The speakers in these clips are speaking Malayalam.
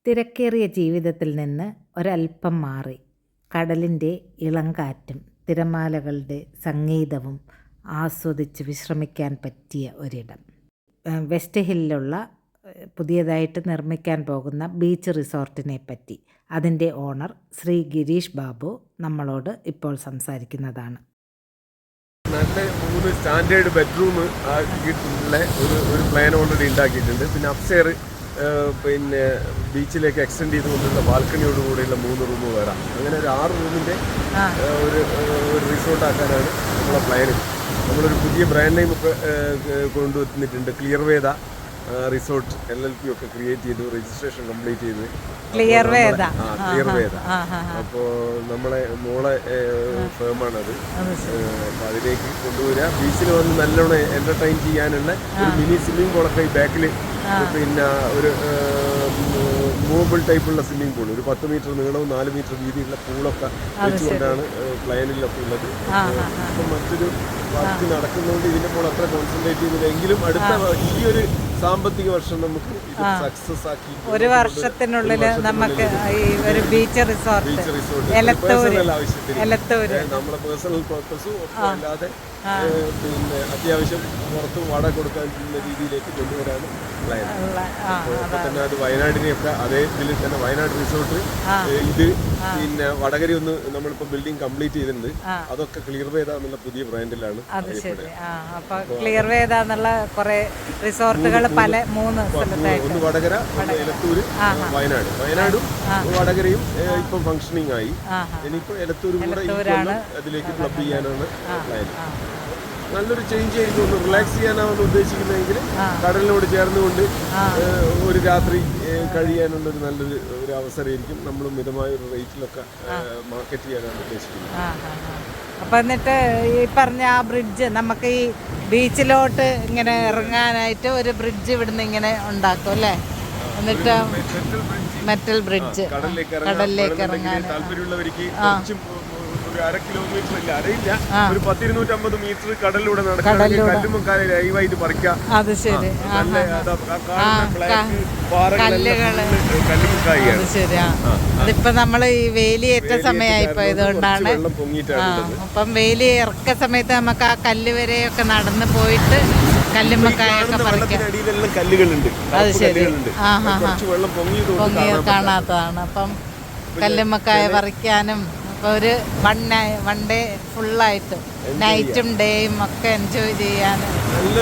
തിരക്കേറിയ ജീവിതത്തിൽ നിന്ന് ഒരല്പം മാറി കടലിൻ്റെ ഇളം കാറ്റും തിരമാലകളുടെ സംഗീതവും ആസ്വദിച്ച് വിശ്രമിക്കാൻ പറ്റിയ ഒരിടം. വെസ്റ്റ് ഹില്ലിലുള്ള പുതിയതായിട്ട് നിർമ്മിക്കാൻ പോകുന്ന ബീച്ച് റിസോർട്ടിനെ പറ്റി അതിൻ്റെ ഓണർ ശ്രീ ഗിരീഷ് ബാബു നമ്മളോട് ഇപ്പോൾ സംസാരിക്കുന്നതാണ്. നല്ല 3 സ്റ്റാൻഡേർഡ് ബെഡ്റൂം ഉള്ള ഒരു പ്ലാൻ ഓൾറെഡി ഉണ്ടാക്കിയിട്ടുണ്ട്. പിന്നെ അപ്സ്റ്റെയർ പിന്നെ ബീച്ചിലേക്ക് എക്സ്റ്റെൻഡ് ചെയ്തുകൊണ്ടുള്ള ബാൽക്കണിയോടുകൂടിയുള്ള 3 റൂം വരാം. അങ്ങനെ ഒരു 6 റൂമിൻ്റെ ഒരു റിസോർട്ട് ആക്കാനാണ് നമ്മളെ പ്ലാന്. നമ്മളൊരു പുതിയ ബ്രാൻഡ് നെയിം ഒക്കെ കൊണ്ടുവന്നിട്ടുണ്ട്. ക്ലിയർ വേദ റിസോർട്ട് LLP ഒക്കെ ക്രിയേറ്റ് ചെയ്തു, രജിസ്ട്രേഷൻ കംപ്ലീറ്റ് ചെയ്ത്. ക്ലിയർ വേദ. അപ്പോൾ നമ്മളെ മോളെ ഫേമാണത്. അപ്പോൾ അതിലേക്ക് കൊണ്ടുവരിക. ബീച്ചിൽ വന്ന് നല്ലോണം എൻ്റർടൈൻ ചെയ്യാനുള്ള ഒരു മിനി സ്വിമ്മിംഗ് പൂളൊക്കെ ഈ ബാക്കിൽ, പിന്നെ ഒരു മൂവബിൾ ടൈപ്പുള്ള സ്വിമ്മിംഗ് പൂൾ, ഒരു 10 മീറ്റർ നീളവും 4 മീറ്റർ വീതിയുള്ള പൂളൊക്കെ വെച്ചുകൊണ്ടാണ് പ്ലാനിലൊക്കെ ഉള്ളത്. ഇപ്പം മറ്റൊരു വർക്ക് നടക്കുന്നതുകൊണ്ട് ഇതിൻ്റെ മോൾ അത്ര കോൺസെൻട്രേറ്റ് ചെയ്യുന്നില്ല. എങ്കിലും അടുത്ത ഈ ഒരു സാമ്പത്തിക വർഷം നമുക്ക് ഇത് സക്സസ് ആക്കി ഒരു വർഷത്തിനുള്ളിൽ നമുക്ക് ഈ ഒരു ബീച്ച് റിസോർട്ട് നമ്മളെ പേഴ്സണൽ പർപ്പസും ഒക്കെ അല്ലാതെ പിന്നെ അത്യാവശ്യം പുറത്ത് വാടക കൊടുക്കാൻ പറ്റുന്ന രീതിയിലേക്ക് കൊണ്ടുവരാൻ പ്ലാൻ. അപ്പോൾ തന്നെ അത് വയനാടിനെയൊക്കെ അതേ ഇതിൽ തന്നെ വയനാട് റിസോർട്ട് ഇത് പിന്നെ വടകര ഒന്ന് നമ്മളിപ്പോൾ ബിൽഡിംഗ് കംപ്ലീറ്റ് ചെയ്തിട്ടുണ്ട്. അതൊക്കെ ക്ലിയർ വേദ എന്നുള്ള പുതിയ ബ്രാൻഡിലാണ്. ക്ലിയർ വേദ എന്നുള്ള കുറെ റിസോർട്ടുകൾ പല 3 സ്ഥലത്തായിട്ട്, ഒന്ന് വടകര, ഒന്ന് എലത്തൂര്, വയനാടും വടകരയും ഇപ്പം ഫംഗ്ഷനിങ് ആയി. ഇനിയിപ്പോൾ എലത്തൂരും കൂടെ അതിലേക്ക് ക്ലബ് ചെയ്യാനാണ് പ്ലാൻ. നല്ലൊരു ചേഞ്ച് ആയിരിക്കും. ഒന്ന് റിലാക്സ് ചെയ്യാനാണ് ഉദ്ദേശിക്കുന്നതെങ്കിൽ കടലിനോട് ചേർന്നുകൊണ്ട് ഒരു രാത്രി കഴിയാനുള്ളൊരു നല്ലൊരു ഒരു അവസരമായിരിക്കും. നമ്മൾ മിതമായ ഒരു റേറ്റിലൊക്കെ മാർക്കറ്റ് ചെയ്യാനാണ് ഉദ്ദേശിക്കുന്നത്. അപ്പം എന്നിട്ട് ഈ പറഞ്ഞ ആ ബ്രിഡ്ജ് നമുക്ക് ഈ ബീച്ചിലോട്ട് ഇങ്ങനെ ഇറങ്ങാനായിട്ട് ഒരു ബ്രിഡ്ജ് ഇവിടുന്ന് ഇങ്ങനെ ഉണ്ടാക്കും അല്ലേ? എന്നിട്ട് മെറ്റൽ ബ്രിഡ്ജ് കടലിലേക്ക് ഇറങ്ങാൻ താല്പര്യമുള്ളവർക്ക് ഒരു 1/2 കിലോമീറ്റർ ഇല്ല, അറിയില്ല, ഒരു 10-250 മീറ്റർ കടലിലൂടെ നടക്കുകയാണെങ്കിൽ കല്ലുമക്കാരെ ലൈവായിട്ട് പറിക്കാം. അത് ശരി. അതിപ്പോ നമ്മള് ഈ വേലിയേറ്റ സമയമായിപ്പോ ഇതുകൊണ്ടാണ്. അപ്പം വേലി ഇറക്ക സമയത്ത് നമുക്ക് ആ കല്ല് വരെയൊക്കെ നടന്ന് പോയിട്ട് കല്ലുമ്മക്കായൊക്കെ പറിക്കാം. കല്ലുകളുണ്ട്. അത് ശരി. പൊങ്ങി കാണാത്തതാണ്. അപ്പം കല്ലുമ്മക്കായ പറിക്കാനും ഒരു വൺ ഡേ ഫുള്ളായിട്ട് നൈറ്റും ഡേയും ഒക്കെ എൻജോയ് ചെയ്യാനും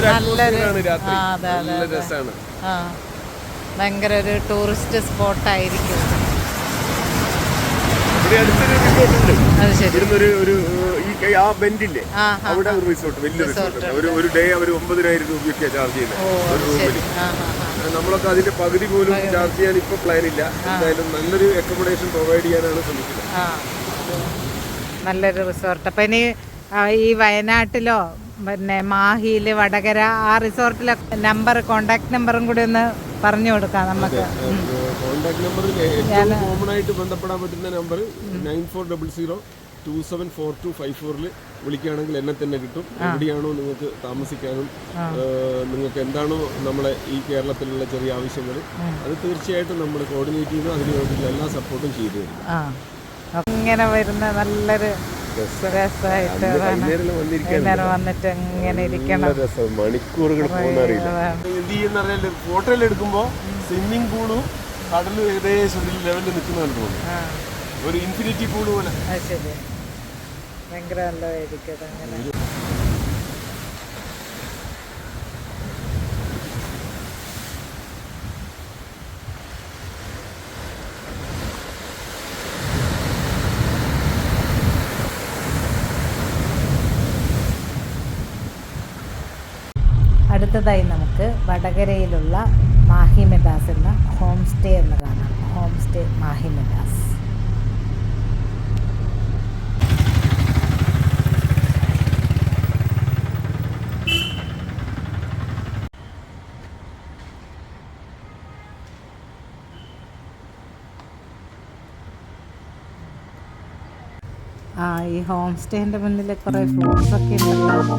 നല്ലൊരു ഭയങ്കര ഒരു ടൂറിസ്റ്റ് സ്പോട്ടായിരിക്കും. അത് ശരി. ആ ബെൻഡില്ലേ അവിടെ ഒരു റിസോർട്ട്, വലിയ റിസോർട്ട്, ഒരു ഡേ അവർ 9,000 രൂപയൊക്കെ ചാർജ് ചെയ്യുന്നത് ഒരു റൂമിൽ. നമ്മളൊക്കെ അതിന്റെ പകുതി പോലും ചാർജ് ചെയ്യാൻ ഇപ്പൊ പ്ലാൻ ഇല്ല. എന്തായാലും നല്ലൊരു അക്കോമഡേഷൻ പ്രൊവൈഡ് ചെയ്യാനാണ് ശ്രമിക്കുന്നത്. നല്ലൊരു റിസോർട്ട്. അപ്പം ഇനി ഈ വയനാട്ടിലോ പിന്നെ മാഹിയില് വടകര ആ റിസോർട്ടിലെ കോണ്ടാക്ട് നമ്പറും കൂടി ഒന്ന് പറഞ്ഞു കൊടുക്കാം നമുക്ക്. കോണ്ടാക്ട് നമ്പറിൽ ഏറ്റവും കോമൺ ആയിട്ട് ബന്ധപ്പെടാൻ പറ്റുന്ന നമ്പർ 9400274254 വിളിക്കുകയാണെങ്കിൽ എന്നെ തന്നെ കിട്ടും. എവിടെയാണോ നിങ്ങൾക്ക് താമസിക്കാനും നിങ്ങൾക്ക് എന്താണോ നമ്മളെ ഈ കേരളത്തിലുള്ള ചെറിയ ആവശ്യങ്ങൾ അത് തീർച്ചയായിട്ടും നമ്മൾ കോർഡിനേറ്റ് ചെയ്യുന്നു. അതിന് വേണ്ടിയുള്ള എല്ലാ സപ്പോർട്ടും ചെയ്തു തരും. ഇങ്ങനെ വരുന്ന നല്ലൊരു രസമായിട്ട് വന്നിട്ട് ഇങ്ങനെ ഇരിക്കണം. മണിക്കൂറുകൾ പോകുന്ന ഫോട്ടോയിൽ എടുക്കുമ്പോൾ സ്വിമ്മിംഗ് പൂളും കടലും ഏകദേശം ലെവലിൽ നിൽക്കുന്നതാണ് തോന്നുന്നു. ഒരു ഇൻഫിനിറ്റി പൂള് പോലെ. ശരി, ഭയങ്കര നല്ലതായിരിക്കും അങ്ങനെ. അടുത്തതായി നമുക്ക് വടകരയിലുള്ള മാഹി മെഡാസ് എന്ന ഹോം സ്റ്റേ എന്ന് കാണാം. Home stay Mahe Meadows. ഈ ഹോം സ്റ്റേൻ്റെ മുന്നിൽ കുറേ ഫ്രൂട്ട്സൊക്കെ ഉണ്ടല്ലോ.